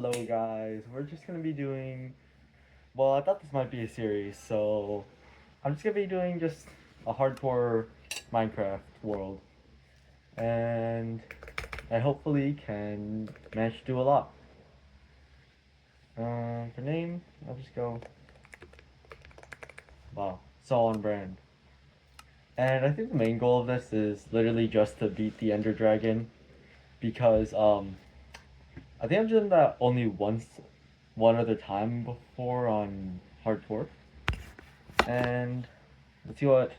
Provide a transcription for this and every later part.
Hello guys, we're just gonna be doing, well, I thought this might be a series, so I'm just gonna be doing just a hardcore Minecraft world, and I hopefully can manage to do a lot. For name, I'll just go, wow, so on brand. And I think the main goal of this is literally just to beat the Ender Dragon, because I think I've done that only one other time before on hardcore. And let's see what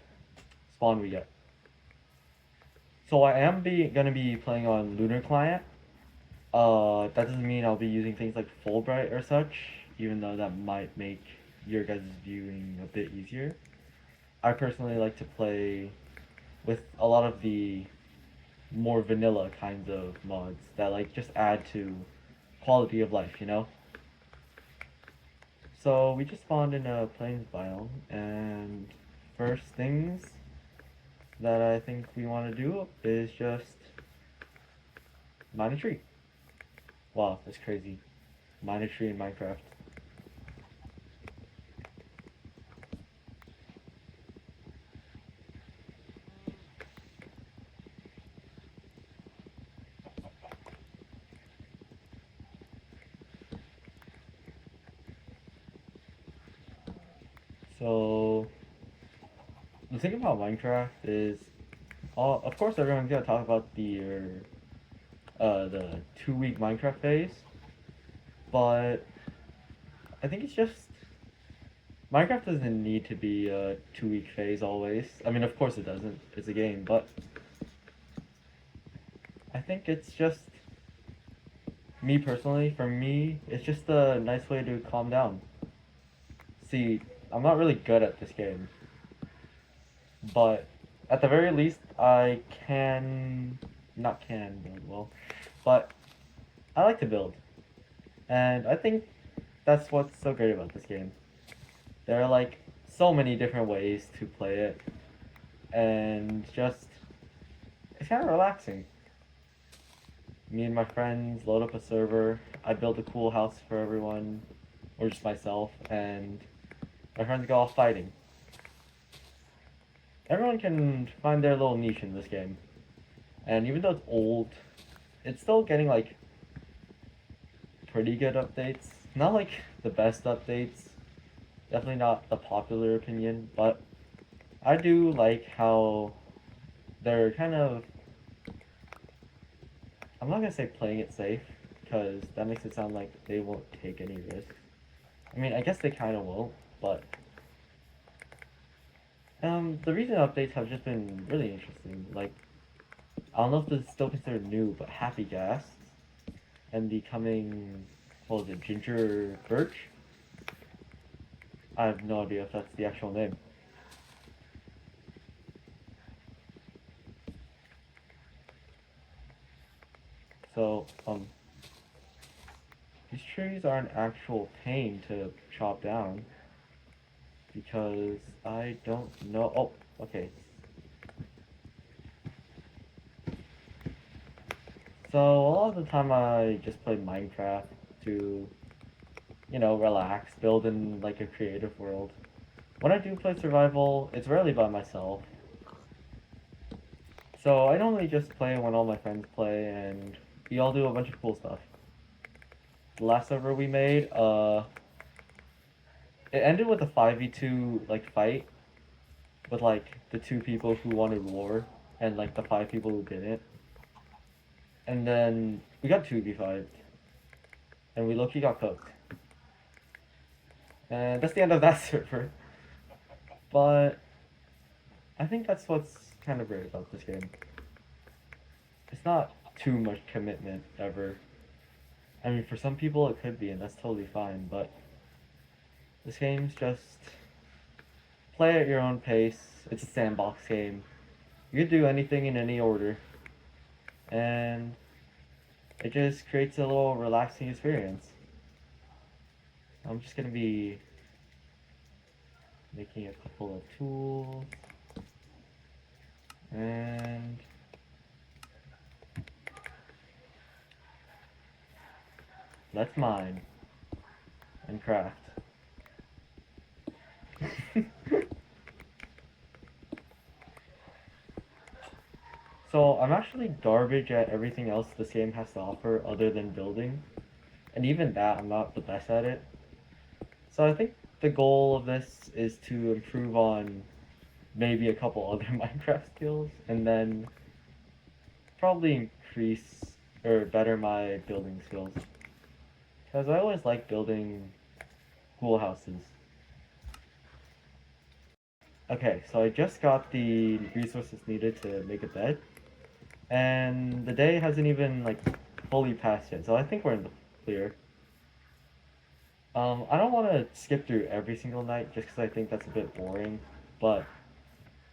spawn we get. So I am gonna be playing on Lunar Client. That doesn't mean I'll be using things like Fulbright or such, even though that might make your guys' viewing a bit easier. I personally like to play with a lot of the more vanilla kinds of mods that like just add to quality of life, you know? So we just spawned in a plains biome, and first things that I think we want to do is just mine a tree. Wow, that's crazy. Mine a tree in Minecraft. So the thing about Minecraft is, of course, everyone's gonna talk about the 2 week Minecraft phase, but I think it's just Minecraft doesn't need to be a 2 week phase always. I mean, of course it doesn't. It's a game, but I think it's just me personally. For me, it's just a nice way to calm down. See, I'm not really good at this game, but at the very least, I can not can build well, but I like to build, and I think that's what's so great about this game. There are like so many different ways to play it, and just it's kind of relaxing. Me and my friends load up a server. I build a cool house for everyone, or just myself, and my friends go off fighting. Everyone can find their little niche in this game. And even though it's old, it's still getting like pretty good updates. Not like the best updates. Definitely not the popular opinion, but I do like how they're kind of, I'm not gonna say playing it safe, because that makes it sound like they won't take any risks. I mean, I guess they kind of won't, but the recent updates have just been really interesting. Like, I don't know if this is still considered new, but Happy Gas and the coming, what was it, Ginger Birch? I have no idea if that's the actual name. So, these trees are an actual pain to chop down because I don't know. Oh, okay. So a lot of the time I just play Minecraft to, relax, build in like a creative world. When I do play survival, it's rarely by myself. So I normally just play when all my friends play and we all do a bunch of cool stuff. The last server we made, it ended with a 5v2 like fight with like the 2 people who wanted war and like the 5 people who didn't. And then we got 2v5 and we low-key got cooked. And that's the end of that server. But I think that's what's kind of great about this game. It's not too much commitment ever. I mean, for some people it could be, and that's totally fine, but this game's just play at your own pace. It's a sandbox game. You can do anything in any order, and it just creates a little relaxing experience. I'm just gonna be making a couple of tools, and Let's mine and craft. So I'm actually garbage at everything else this game has to offer other than building. And even that, I'm not the best at it. So I think the goal of this is to improve on maybe a couple other Minecraft skills, and then probably increase or better my building skills. Because I always like building cool houses. Okay, so I just got the resources needed to make a bed, and the day hasn't even like fully passed yet, so I think we're in the clear. I don't want to skip through every single night just because I think that's a bit boring, but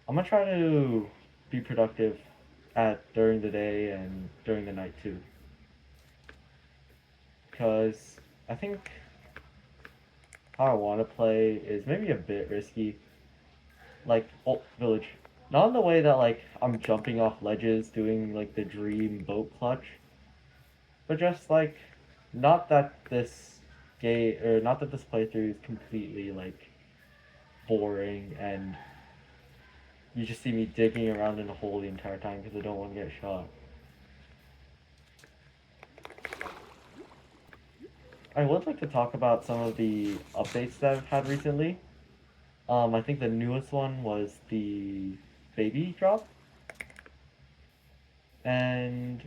I'm gonna try to be productive at during the day and during the night too. Because I think how I want to play is maybe a bit risky. Like, oh, village. Not in the way that, like, I'm jumping off ledges doing, like, the dream boat clutch, but just, like, not that this not that this playthrough is completely, like, boring and you just see me digging around in a hole the entire time because I don't want to get shot. I would like to talk about some of the updates that I've had recently. I think the newest one was the baby drop, and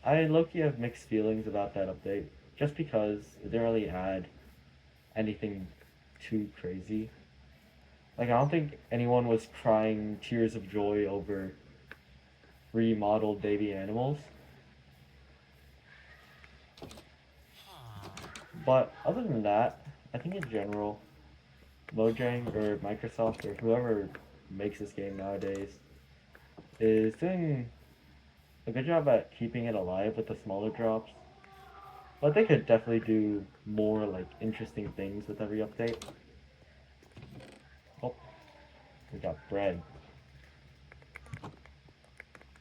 I low-key have mixed feelings about that update, just because it didn't really add anything too crazy. Like, I don't think anyone was crying tears of joy over remodeled baby animals. But other than that, I think in general, Mojang or Microsoft or whoever makes this game nowadays is doing a good job at keeping it alive with the smaller drops. But they could definitely do more like interesting things with every update. Oh, we got bread.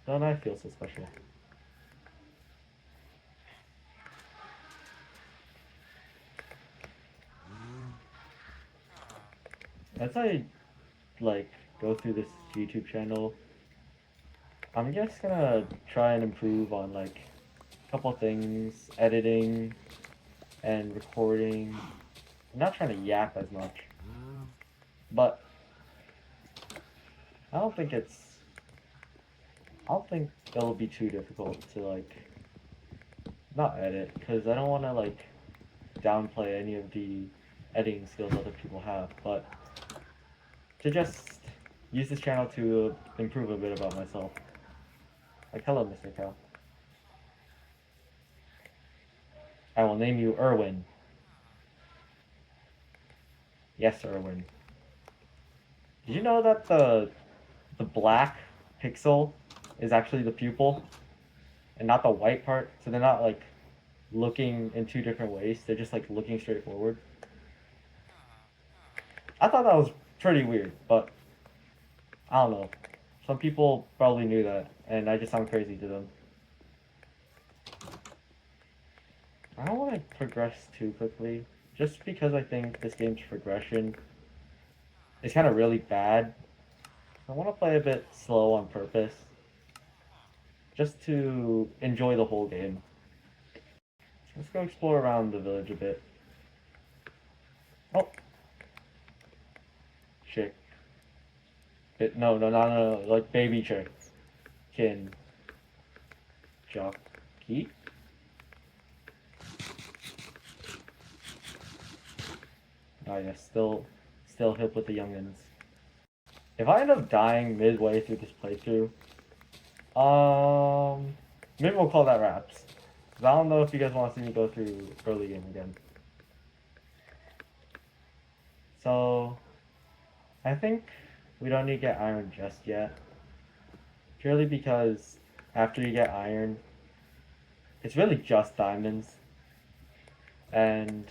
Don't I feel so special? As I like go through this YouTube channel, I'm just gonna try and improve on like a couple things, editing and recording. I'm not trying to yap as much, but I don't think it's. I don't think it'll be too difficult to like not edit because I don't want to like downplay any of the editing skills other people have, but to just use this channel to improve a bit about myself. Like, hello, Mr. Cow. I will name you Erwin. Yes, Erwin. Did you know that the black pixel is actually the pupil and not the white part? So they're not like looking in two different ways. They're just like looking straight forward. I thought that was pretty weird, but I don't know. Some people probably knew that, and I just sound crazy to them. I don't want to progress too quickly, just because I think this game's progression is kind of really bad. I want to play a bit slow on purpose, just to enjoy the whole game. Let's go explore around the village a bit. Oh, chick. No, like baby chick. Kin. Jockey. Oh yeah, still hip with the youngins. If I end up dying midway through this playthrough, maybe we'll call that wraps. 'Cause I don't know if you guys want to see me go through early game again. So, I think we don't need to get iron just yet. Purely because after you get iron, it's really just diamonds. And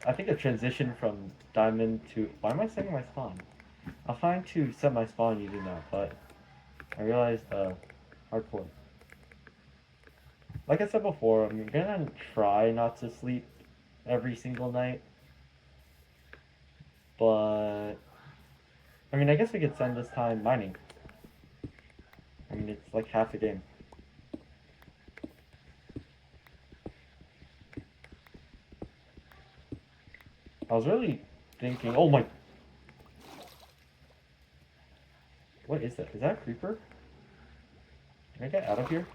I think a transition from diamond to... Why am I setting my spawn? I'm trying to set my spawn using that, but I realized, hardcore. like I said before, I'm gonna try not to sleep every single night, but I mean, I guess we could spend this time mining. I mean, it's like half a game. I was really thinking, oh my, what is that? Is that a creeper? Can I get out of here?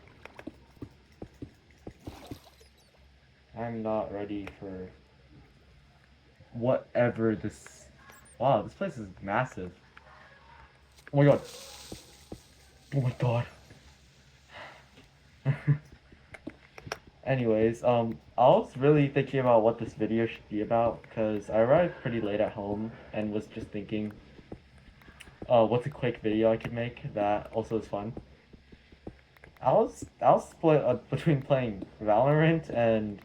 I'm not ready for whatever this. Wow, this place is massive. Oh my god. Oh my god. Anyways, I was really thinking about what this video should be about because I arrived pretty late at home and was just thinking, what's a quick video I could make that also is fun. I was split between playing Valorant and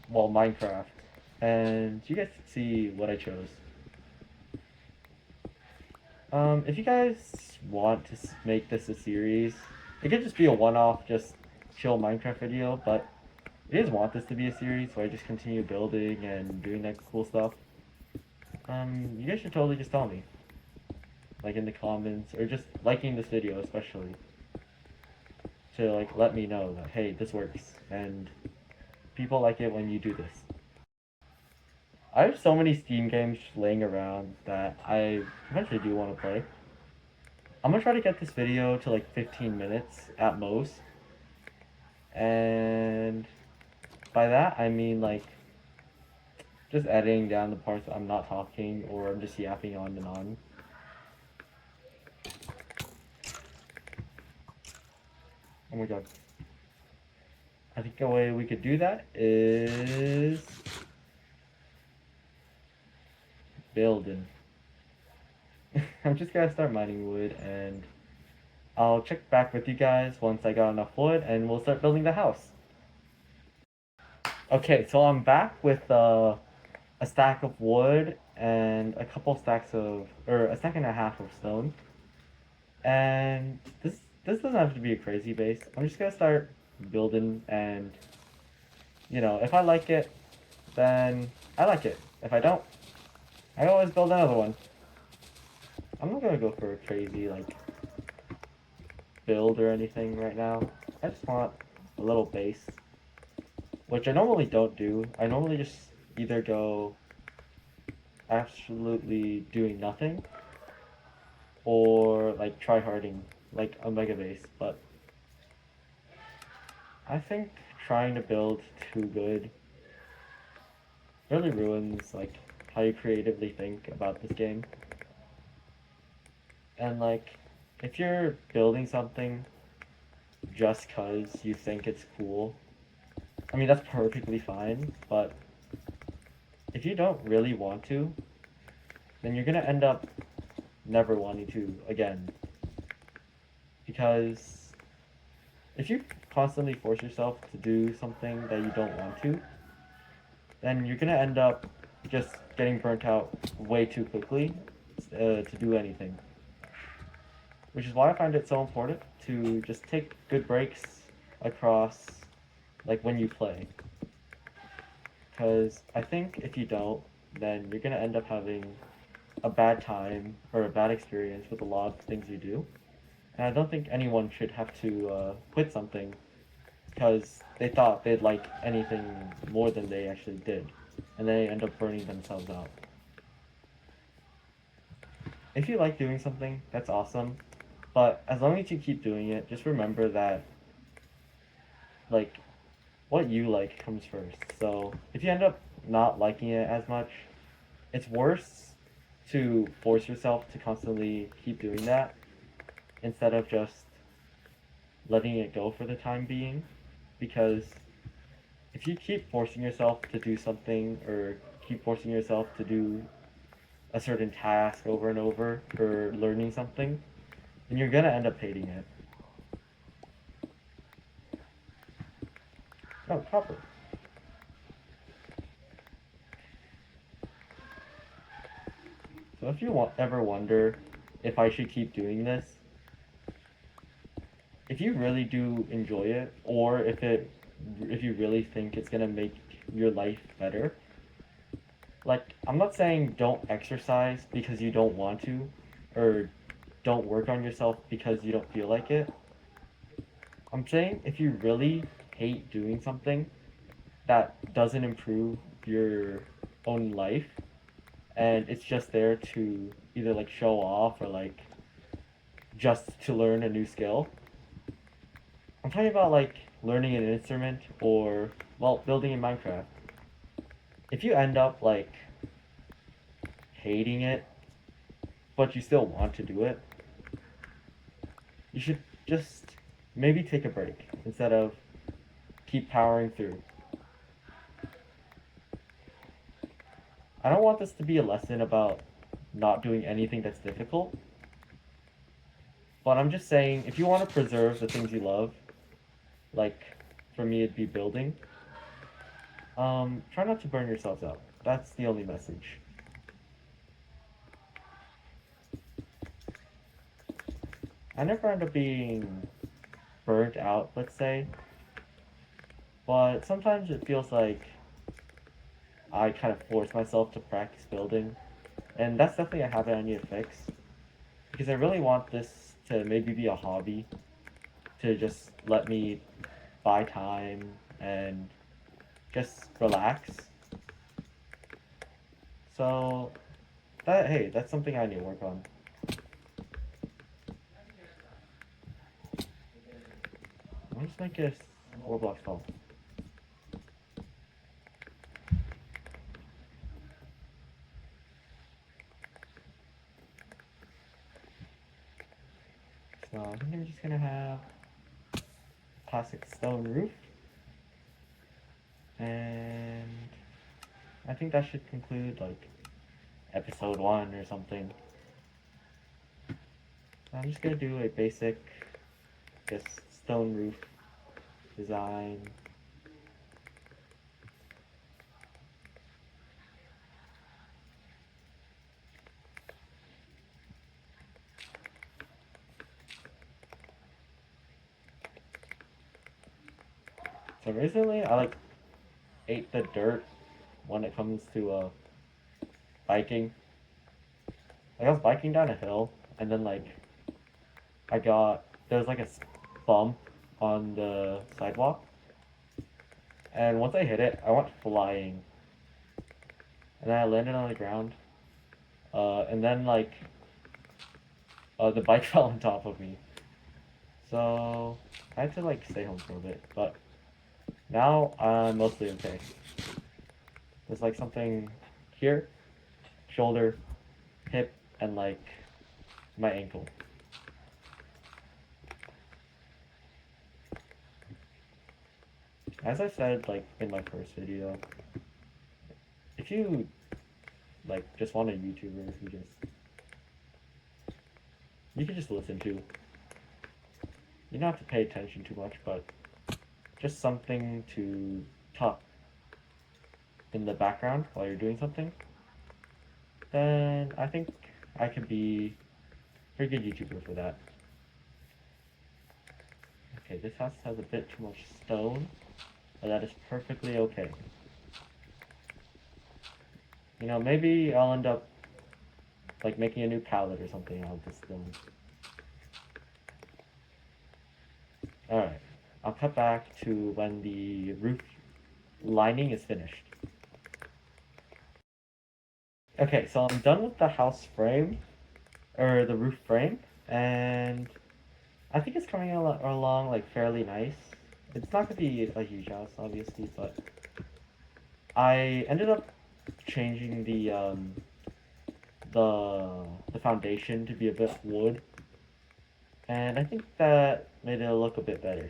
well Minecraft, and you guys can see what I chose. If you guys want to make this a series, it could just be a one-off, just chill Minecraft video, but if you guys want this to be a series where I just continue building and doing that cool stuff, you guys should totally just tell me. Like in the comments, or just liking this video especially. To like let me know that, hey, this works, and people like it when you do this. I have so many Steam games laying around that I eventually do want to play. I'm gonna try to get this video to like 15 minutes at most, and by that I mean like just editing down the parts I'm not talking or I'm just yapping on and on. Oh my god. I think the way we could do that is building. I'm just gonna start mining wood and I'll check back with you guys once I got enough wood and we'll start building the house. Okay, so I'm back with a stack of wood and a couple stacks of, or a stack and a half of stone. And this doesn't have to be a crazy base. I'm just gonna start building and, you know, if I like it, then I like it. If I don't, I always build another one. I'm not gonna go for a crazy, like, build or anything right now. I just want a little base, which I normally don't do. I normally just either go absolutely doing nothing or like try harding like a mega base, but I think trying to build too good really ruins like how you creatively think about this game. And like if you're building something just cuz you think it's cool, I mean that's perfectly fine, but if you don't really want to, then you're going to end up never wanting to again. Because if you constantly force yourself to do something that you don't want to, then you're gonna end up just getting burnt out way too quickly to do anything. Which is why I find it so important to just take good breaks across, like when you play. Because I think if you don't, then you're gonna end up having a bad time or a bad experience with a lot of things you do. And I don't think anyone should have to quit something because they thought they'd like anything more than they actually did, and they end up burning themselves out. If you like doing something, that's awesome, but as long as you keep doing it, just remember that, like, what you like comes first. So if you end up not liking it as much, it's worse to force yourself to constantly keep doing that instead of just letting it go for the time being, because if you keep forcing yourself to do something or keep forcing yourself to do a certain task over and over or learning something, then you're gonna end up hating it. Oh, copper. So if you ever wonder if I should keep doing this, if you really do enjoy it, or if you really think it's gonna make your life better, like I'm not saying don't exercise because you don't want to, or don't work on yourself because you don't feel like it. I'm saying if you really hate doing something that doesn't improve your own life, and it's just there to either like show off or like just to learn a new skill. I'm talking about like learning an instrument or, well, building in Minecraft. If you end up like hating it, but you still want to do it, you should just maybe take a break instead of keep powering through. I don't want this to be a lesson about not doing anything that's difficult, but I'm just saying if you want to preserve the things you love, like for me it'd be building, try not to burn yourselves out. That's the only message. I never end up being burnt out, let's say, but sometimes it feels like I kind of force myself to practice building, and that's definitely a habit I need to fix because I really want this to maybe be a hobby to just let me buy time and just relax. So that hey, that's something I need to work on. I'll just make it a 4 blocks tall. So I think I'm just gonna have classic stone roof, and I think that should conclude like episode 1 or something. I'm just gonna do a basic, just stone roof design. So recently, I like ate the dirt when it comes to biking. Like I was biking down a hill, and then like there was like a bump on the sidewalk, and once I hit it, I went flying, and then I landed on the ground, and then like the bike fell on top of me, so I had to like stay home for a bit, but now I'm mostly okay. There's like something here, shoulder, hip, and like my ankle. As I said like in my first video, if you like just want a YouTuber who just you can just listen to. You don't have to pay attention too much, but just something to talk in the background while you're doing something, then I think I could be a pretty good YouTuber for that. Okay, this house has a bit too much stone, but that is perfectly okay. You know, maybe I'll end up like making a new palette or something out of this stone. Alright, I'll cut back to when the roof lining is finished. Okay, so I'm done with the house frame, or the roof frame, and I think it's coming along like fairly nice. It's not gonna be a huge house, obviously, but I ended up changing the foundation to be a bit wood, and I think that made it look a bit better.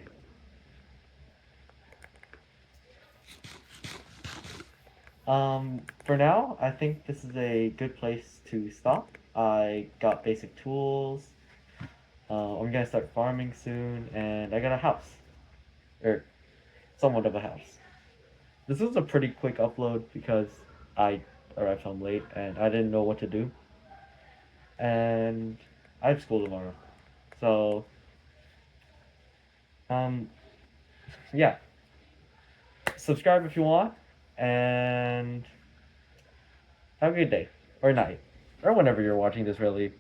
For now, I think this is a good place to stop. I got basic tools. I'm gonna start farming soon, and I got a house, or somewhat of a house. This was a pretty quick upload because I arrived home late and I didn't know what to do, and I have school tomorrow, so Yeah. Subscribe if you want, and have a good day or night or whenever you're watching this. Really,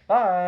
bye.